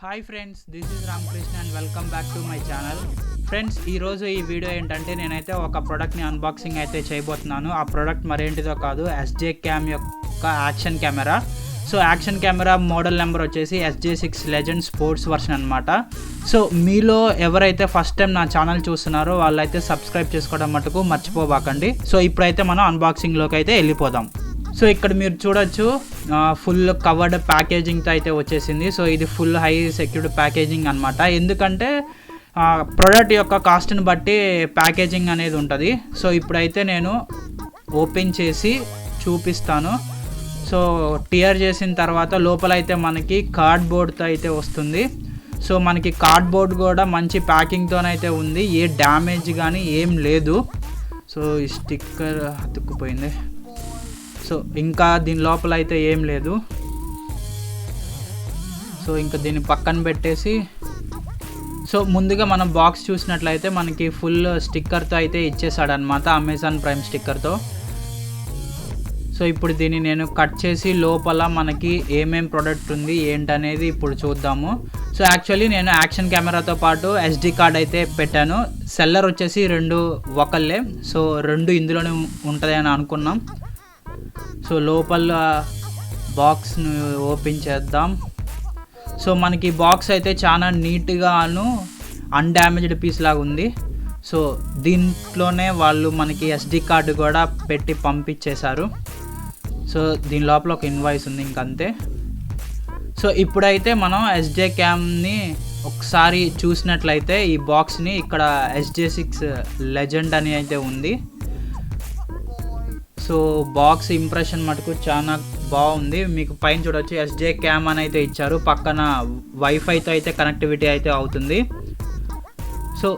Hi friends, this is Ramakrishna and welcome back to my channel. Friends, ఈరోజు ఈ video ఏంటంటే నేనైతే ఒక ప్రోడక్ట్ని అన్బాక్సింగ్ అయితే చేయబోతున్నాను. ఆ ప్రోడక్ట్ మరేంటిదో కాదు, SJcam యొక్క action camera. So action camera model number వచ్చేసి SJ6Legend స్పోర్ట్స్ వర్షన్ అనమాట. సో మీలో ఎవరైతే ఫస్ట్ టైం నా ఛానల్ చూస్తున్నారో వాళ్ళైతే సబ్స్క్రైబ్ చేసుకోవడం మటుకు మర్చిపోబాకండి. సో ఇప్పుడైతే మనం అన్బాక్సింగ్లోకి అయితే వెళ్ళిపోదాం. సో ఇక్కడ మీరు చూడొచ్చు, ఫుల్ కవర్డ్ ప్యాకేజింగ్తో అయితే వచ్చేసింది. సో ఇది ఫుల్ హై సెక్యూర్డ్ ప్యాకేజింగ్ అనమాట. ఎందుకంటే ప్రోడక్ట్ యొక్క కాస్ట్ని బట్టి ప్యాకేజింగ్ అనేది ఉంటుంది. సో ఇప్పుడైతే నేను ఓపెన్ చేసి చూపిస్తాను. సో టియర్ చేసిన తర్వాత లోపల అయితే మనకి కార్డ్బోర్డ్తో అయితే వస్తుంది. సో మనకి కార్డ్బోర్డ్ కూడా మంచి ప్యాకింగ్తోనైతే ఉంది, ఏ డ్యామేజ్ కానీ ఏం లేదు. సో ఈ స్టిక్కర్ అతుక్కుపోయింది. సో ఇంకా దీని లోపల అయితే ఏం లేదు. సో ఇంకా దీన్ని పక్కన పెట్టేసి, సో ముందుగా మనం బాక్స్ చూసినట్లయితే మనకి ఫుల్ స్టిక్కర్తో అయితే ఇచ్చేసాడు అనమాట, అమెజాన్ ప్రైమ్ స్టిక్కర్తో. సో ఇప్పుడు దీన్ని నేను కట్ చేసి లోపల మనకి ఏమేం ప్రోడక్ట్ ఉంది ఏంటనేది ఇప్పుడు చూద్దాము. సో యాక్చువల్లీ నేను యాక్షన్ కెమెరాతో పాటు SD కార్డ్ అయితే పెట్టాను. సెల్లర్ వచ్చేసి రెండు ఒకళ్ళే, సో రెండు ఇందులోనే ఉంటుంది అని అనుకున్నాం. సో లోపల బాక్స్ను ఓపెన్ చేద్దాం. సో మనకి బాక్స్ అయితే చాలా నీట్గాను అన్డ్యామేజ్డ్ పీస్ లాగా ఉంది. సో దీంట్లోనే వాళ్ళు మనకి SD కార్డు కూడా పెట్టి పంపించేశారు. సో దీని లోపల ఒక ఇన్వాయిస్ ఉంది, ఇంకంతే. సో ఇప్పుడైతే మనం SJcamని ఒకసారి చూసినట్లయితే ఈ బాక్స్ని ఇక్కడ SJ6Legend అని అయితే ఉంది. సో బాక్స్ ఇంప్రెషన్ మటుకు చాలా బాగుంది. మీకు పైన చూడవచ్చు SJcam అని అయితే ఇచ్చారు, పక్కన వైఫైతో అయితే కనెక్టివిటీ అయితే అవుతుంది. సో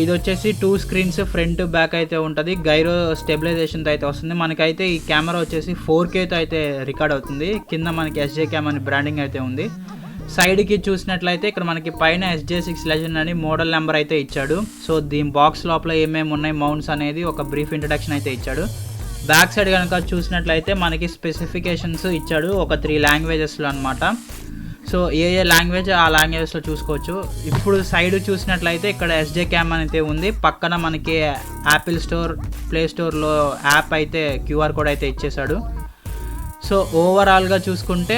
ఇది వచ్చేసి 2 స్క్రీన్స్ ఫ్రంట్ బ్యాక్ అయితే ఉంటుంది, గైరో స్టెబిలైజేషన్తో అయితే వస్తుంది. మనకైతే ఈ కెమెరా వచ్చేసి 4Kతో అయితే రికార్డ్ అవుతుంది. కింద మనకి SJcam అని బ్రాండింగ్ అయితే ఉంది. సైడ్కి చూసినట్లయితే ఇక్కడ మనకి పైన SJ6Legend అని మోడల్ నెంబర్ అయితే ఇచ్చాడు. సో దీని బాక్స్ లోపల ఏమేమి ఉన్నాయి, మౌంట్స్ అనేది ఒక బ్రీఫ్ ఇంట్రడక్షన్ అయితే ఇచ్చాడు. బ్యాక్ సైడ్ కనుక చూసినట్లయితే మనకి స్పెసిఫికేషన్స్ ఇచ్చాడు ఒక 3 లాంగ్వేజెస్లో అనమాట. సో ఏ లాంగ్వేజ్ ఆ లాంగ్వేజెస్లో చూసుకోవచ్చు. ఇప్పుడు సైడ్ చూసినట్లయితే ఇక్కడ SJcam అయితే ఉంది, పక్కన మనకి యాపిల్ స్టోర్, ప్లే స్టోర్లో యాప్ అయితే QR కోడ్ అయితే ఇచ్చేసాడు. సో ఓవరాల్గా చూసుకుంటే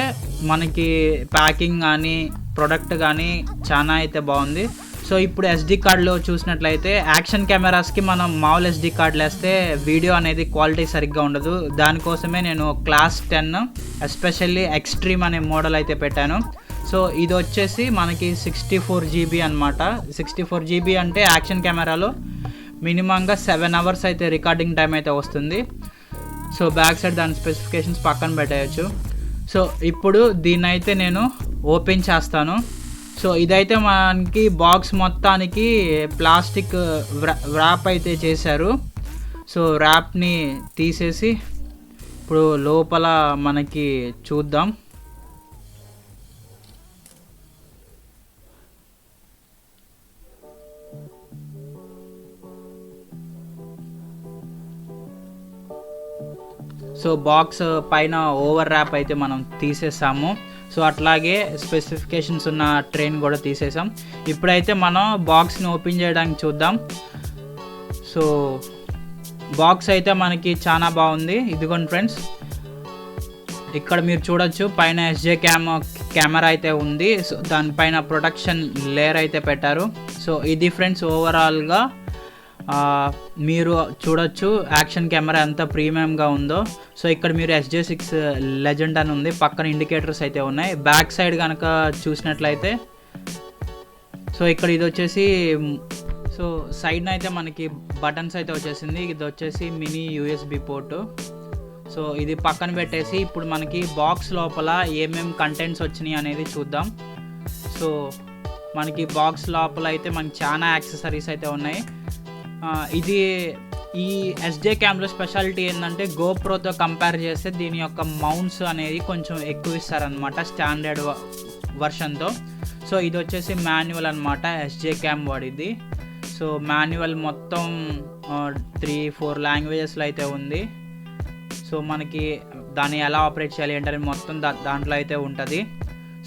మనకి ప్యాకింగ్ కానీ ప్రొడక్ట్ కానీ చాలా అయితే బాగుంది. సో ఇప్పుడు SD కార్డ్లో చూసినట్లయితే యాక్షన్ కెమెరాస్కి మనం మామూలు SD కార్డులు వేస్తే వీడియో అనేది క్వాలిటీ సరిగ్గా ఉండదు. దానికోసమే నేను క్లాస్ 10 ఎస్పెషల్లీ ఎక్స్ట్రీమ్ అనే మోడల్ అయితే పెట్టాను. సో ఇది వచ్చేసి మనకి 64 GB అనమాట. 64 GB అంటే యాక్షన్ కెమెరాలో మినిమంగా 7 అవర్స్ అయితే రికార్డింగ్ టైం అయితే వస్తుంది. సో బ్యాక్ సైడ్ దాని స్పెసిఫికేషన్స్ పక్కన పెట్టేయచ్చు. సో ఇప్పుడు దీన్ని అయితే నేను ఓపెన్ చేస్తాను. సో ఇదైతే మనకి బాక్స్ మొత్తానికి ప్లాస్టిక్ ర్యాప్ అయితే చేశారు. సో ర్యాప్ని తీసేసి ఇప్పుడు లోపల మనకి చూద్దాం. సో బాక్స్ పైన ఓవర్ ర్యాప్ అయితే మనం తీసేసాము. సో అట్లాగే స్పెసిఫికేషన్స్ ఉన్న ట్రైన్ కూడా తీసేసాం. ఇప్పుడైతే మనం బాక్స్ని ఓపెన్ చేయడానికి చూద్దాం. సో బాక్స్ అయితే మనకి చాలా బాగుంది. ఇదిగోండి ఫ్రెండ్స్, ఇక్కడ మీరు చూడొచ్చు పైన SJcam కెమెరా అయితే ఉంది. సో దానిపైన ప్రొటెక్షన్ లేయర్ అయితే పెట్టారు. సో ఇది ఫ్రెండ్స్ ఓవరాల్గా మీరు చూడొచ్చు యాక్షన్ కెమెరా ఎంత ప్రీమియంగా ఉందో. సో ఇక్కడ మీరు SJ6Legend అని ఉంది, పక్కన ఇండికేటర్స్ అయితే ఉన్నాయి. బ్యాక్ సైడ్ కనుక చూసినట్లయితే సో ఇక్కడ ఇది వచ్చేసి, సో సైడ్న అయితే మనకి బటన్స్ అయితే వచ్చేసింది. ఇది వచ్చేసి మినీ USB పోర్టు. సో ఇది పక్కన పెట్టేసి ఇప్పుడు మనకి బాక్స్ లోపల ఏమేమి కంటెంట్స్ వచ్చినాయి అనేది చూద్దాం. సో మనకి బాక్స్ లోపల అయితే మనకి చాలా యాక్సెసరీస్ అయితే ఉన్నాయి. ఇది ఈ SJcamలో స్పెషాలిటీ ఏంటంటే గోప్రోతో కంపేర్ చేస్తే దీని యొక్క మౌంట్స్ అనేది కొంచెం ఎక్కువ ఇస్తారనమాట స్టాండర్డ్ వర్షన్తో. సో ఇది వచ్చేసి మాన్యువల్ అనమాట, SJcam వాడిది. సో మాన్యువల్ మొత్తం 3-4 లాంగ్వేజెస్లో అయితే ఉంది. సో మనకి దాన్ని ఎలా ఆపరేట్ చేయాలి ఏంటని మొత్తం దాంట్లో అయితే ఉంటుంది.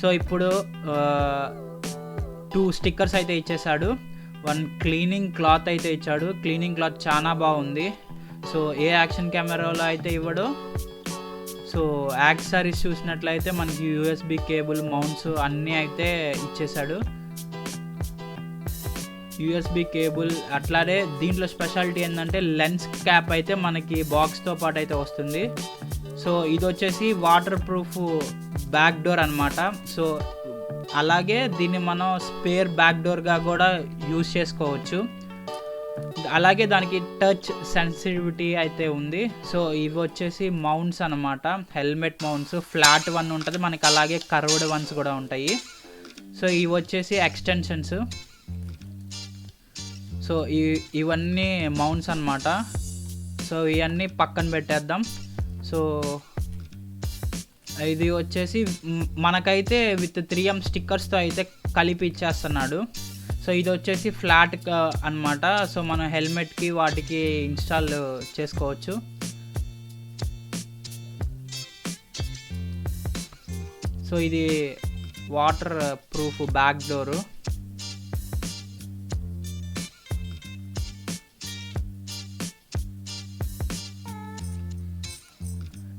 సో ఇప్పుడు 2 స్టిక్కర్స్ అయితే ఇచ్చేసాడు. 1 క్లీనింగ్ క్లాత్ అయితే ఇచ్చాడు. క్లీనింగ్ క్లాత్ చాలా బాగుంది. సో ఏ యాక్షన్ కెమెరాలో అయితే ఇవ్వడో. సో యాక్సెసరీస్ చూసినట్లయితే మనకి యూఎస్బి కేబుల్, మౌంట్స్ అన్నీ అయితే ఇచ్చేసాడు. యూఎస్బి కేబుల్ అట్లానే దీంట్లో స్పెషాలిటీ ఏంటంటే లెన్స్ క్యాప్ అయితే మనకి బాక్స్తో పాటు అయితే వస్తుంది. సో ఇది వచ్చేసి వాటర్ ప్రూఫ్ బ్యాక్ డోర్ అనమాట. సో అలాగే దీన్ని మనం స్పేర్ బ్యాక్ డోర్గా కూడా యూజ్ చేసుకోవచ్చు. అలాగే దానికి టచ్ సెన్సిటివిటీ అయితే ఉంది. సో ఇవి వచ్చేసి మౌంట్స్ అనమాట, హెల్మెట్ మౌంట్స్. ఫ్లాట్ వన్ ఉంటుంది మనకి, అలాగే కర్వ్డ్ వన్స్ కూడా ఉంటాయి. సో ఇవి వచ్చేసి ఎక్స్టెన్షన్స్. సో ఇవన్నీ మౌంట్స్ అనమాట. సో ఇవన్నీ పక్కన పెట్టేద్దాం. సో ఇది వచ్చేసి మనకైతే విత్ 3M స్టిక్కర్స్తో అయితే కలిపి ఇచ్చేస్తున్నాడు. సో ఇది వచ్చేసి ఫ్లాట్ అనమాట. సో మనం హెల్మెట్కి వాటికి ఇన్స్టాల్ చేసుకోవచ్చు. సో ఇది water proof back door.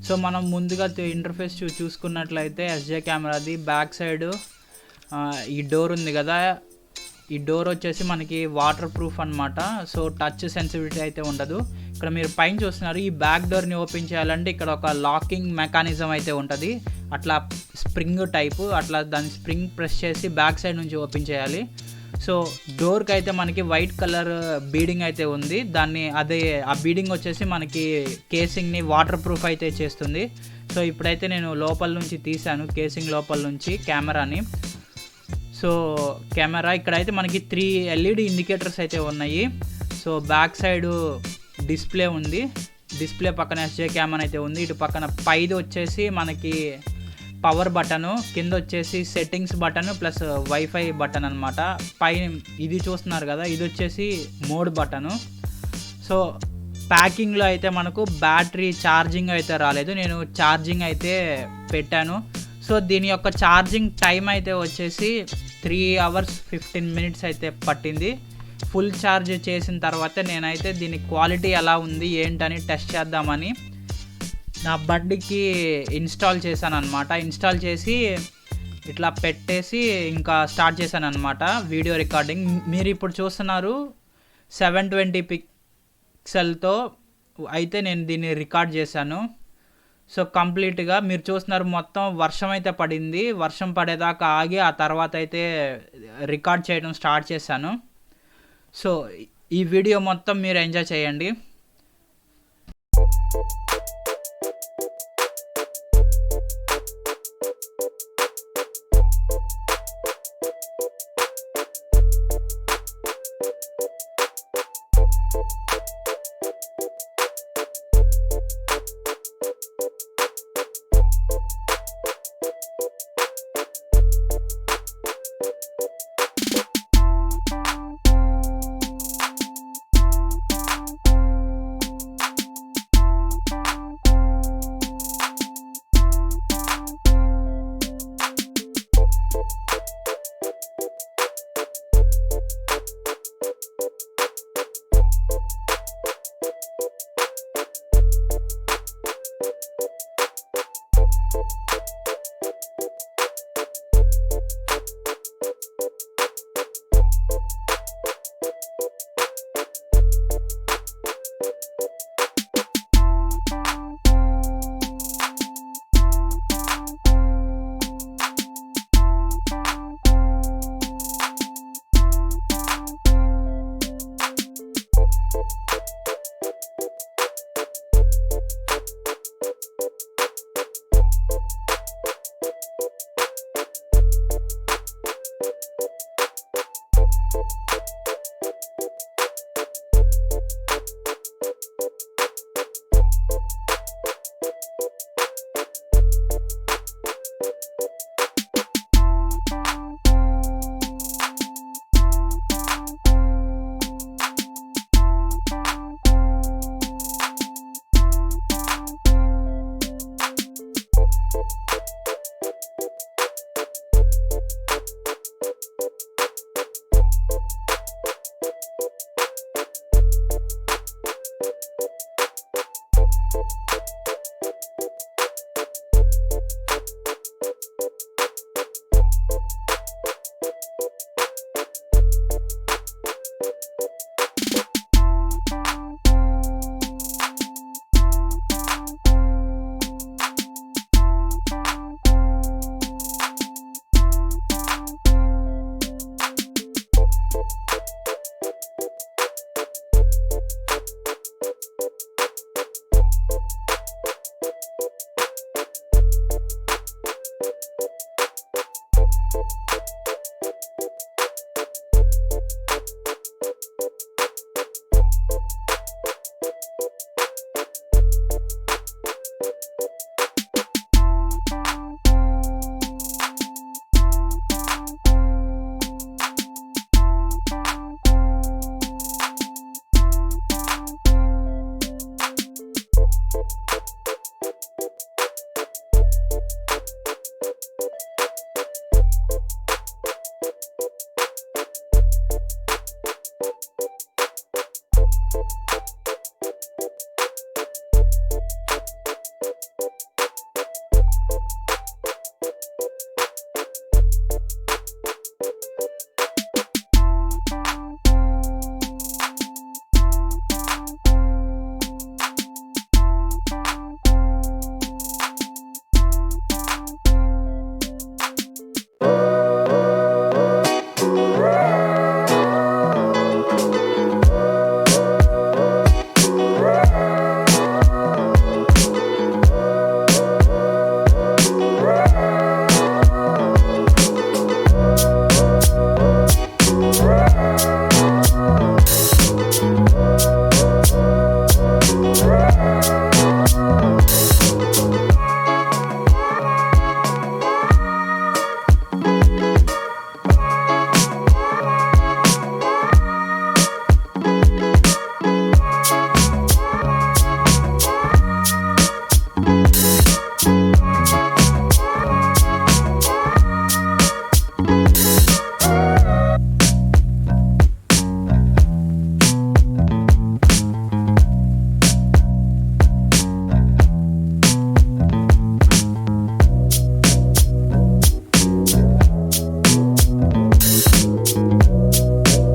So మనం ముందుగా ఇంటర్ఫేస్ చూసుకున్నట్లయితే ఎస్జే కెమెరాది బ్యాక్ సైడ్ ఈ డోర్ ఉంది కదా, ఈ డోర్ వచ్చేసి మనకి వాటర్ ప్రూఫ్ అనమాట. సో టచ్ సెన్సిటివిటీ అయితే ఉండదు. ఇక్కడ మీరు పైన చూస్తున్నారు, ఈ బ్యాక్ డోర్ని ఓపెన్ చేయాలంటే ఇక్కడ ఒక లాకింగ్ మెకానిజం అయితే ఉంటుంది. అట్లా స్ప్రింగ్ టైపు, అట్లా దాని స్ప్రింగ్ ప్రెస్ చేసి బ్యాక్ సైడ్ నుంచి ఓపెన్ చేయాలి. సో డోర్కి అయితే మనకి వైట్ కలర్ బీడింగ్ అయితే ఉంది. ఆ బీడింగ్ వచ్చేసి మనకి కేసింగ్ని వాటర్ ప్రూఫ్ అయితే చేస్తుంది. సో ఇప్పుడైతే నేను లోపల నుంచి తీసాను, కేసింగ్ లోపల నుంచి కెమెరాని. సో కెమెరా ఇక్కడైతే మనకి 3 LED ఇండికేటర్స్ అయితే ఉన్నాయి. సో బ్యాక్ సైడ్ డిస్ప్లే ఉంది, డిస్ప్లే పక్కన ఎస్జే క్యామ్ అయితే ఉంది. ఇటు పక్కన పైది వచ్చేసి మనకి పవర్ బటను, కింద వచ్చేసి settings button plus wifi button అనమాట. పైన ఇది చూస్తున్నారు కదా, ఇది వచ్చేసి మోడ్ బటను. సో ప్యాకింగ్లో అయితే మనకు బ్యాటరీ ఛార్జింగ్ అయితే రాలేదు, నేను ఛార్జింగ్ అయితే పెట్టాను. సో దీని యొక్క ఛార్జింగ్ టైం అయితే వచ్చేసి 3 hours 15 minutes అయితే పట్టింది. ఫుల్ ఛార్జ్ చేసిన తర్వాత నేనైతే దీని క్వాలిటీ ఎలా ఉంది ఏంటని టెస్ట్ చేద్దామని నా బండికి ఇన్స్టాల్ చేశాను అనమాట. ఇన్స్టాల్ చేసి ఇట్లా పెట్టేసి ఇంకా స్టార్ట్ చేశాను అనమాట వీడియో రికార్డింగ్. మీరు ఇప్పుడు చూస్తున్నారు 720 పిక్సెల్తో అయితే నేను దీన్ని రికార్డ్ చేశాను. సో కంప్లీట్గా మీరు చూస్తున్నారు, మొత్తం వర్షం అయితే పడింది. వర్షం పడేదాకా ఆగి ఆ తర్వాత అయితే రికార్డ్ చేయడం స్టార్ట్ చేశాను. సో ఈ వీడియో మొత్తం మీరు ఎంజాయ్ చేయండి.